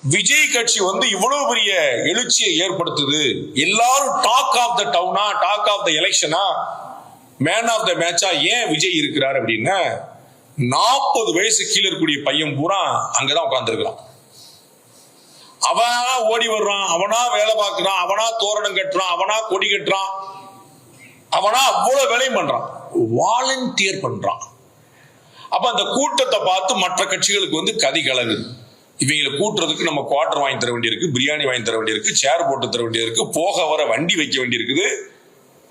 விஜய் கட்சி இவ்வளவு பெரிய எழுச்சியை ஏற்படுத்துது. எல்லாரும் டாக் ஆஃப் த டவுனா, டாக் ஆஃப் த எலெக்ஷனா, மேன் ஆஃப் த மேட்சா ஏன் விஜய் இருக்கிறார் அப்படின்னா, 40 வயசு கீழே இருக்கக்கூடிய பையன் பூரா அங்கதான் உட்கார்ந்து இருக்கான். அவனா ஓடி வர்றான், அவனா வேலை பார்க்கிறான், அவனா தோரணம் கட்டுறான், அவனா கொடி கட்டுறான், அவனா அவ்வளவு வேலையும் பண்றான், வாலண்டியர் பண்றான். அப்ப அந்த கூட்டத்தை பார்த்து மற்ற கட்சிகளுக்கு கதி கலங்குது. இவங்களை கூட்டுறதுக்கு நம்ம குவார்டர் வாங்கி தர வேண்டியிருக்கு, பிரியாணி வாங்கி தர வேண்டியிருக்கு, சேர் போட்டு தர வேண்டியிருக்கு, போக வர வண்டி வைக்க வேண்டியிருக்குது.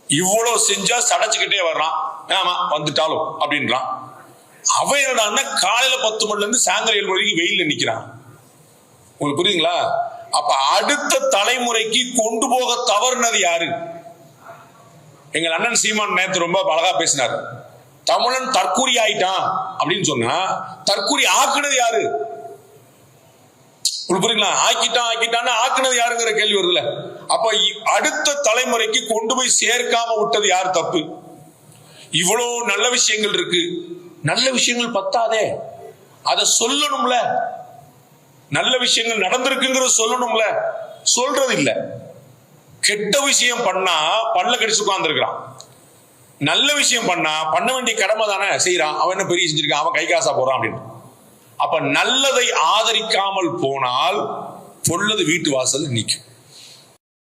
இவ்வளவு செஞ்சா சடைச்சுக்கிட்டே வர்றான். ஆமா வந்துட்டாலும் அப்படின்றான். அவன் என்னடான்னா காலையில 10 மணில இருந்து சாயந்தரம் 7 மணிக்கு வெயில்ல நிக்கிறான். உங்களுக்கு புரியுதுங்களா? அப்ப அடுத்த தலைமுறைக்கு கொண்டு போக தவறுனது யாரு? எங்கள் அண்ணன் சீமான் நேத்து ரொம்ப அழகா பேசினார். தமிழன் தற்கூரி ஆயிட்டான் அப்படின்னு சொன்னா தற்கூரி ஆக்குனது யாரு? புரியுங்களா? ஆக்கிட்டான்னு ஆக்குனது யாருங்கிற கேள்வி வருதுல. அப்ப அடுத்த தலைமுறைக்கு கொண்டு போய் சேர்க்காம விட்டது யார் தப்பு? இவ்வளவு நல்ல விஷயங்கள் இருக்கு, நல்ல விஷயங்கள் பத்தாதே, அதை சொல்லணும்ல. நல்ல விஷயங்கள் நடந்திருக்குங்கிறத சொல்லணும்ல, சொல்றது இல்ல. கெட்ட விஷயம் பண்ணா பல்ல கடிச்சு உட்கார்ந்துருக்கான், நல்ல விஷயம் பண்ண வேண்டிய கடமை தானே செய்யறான். அவன் என்ன பெரிய செஞ்சிருக்கான், அவன் கை காசா போறான் அப்படின்னு. அப்ப நல்லதை ஆதரிக்காமல் போனால் பொல்லது வீட்டு வாசல் நிற்கும்.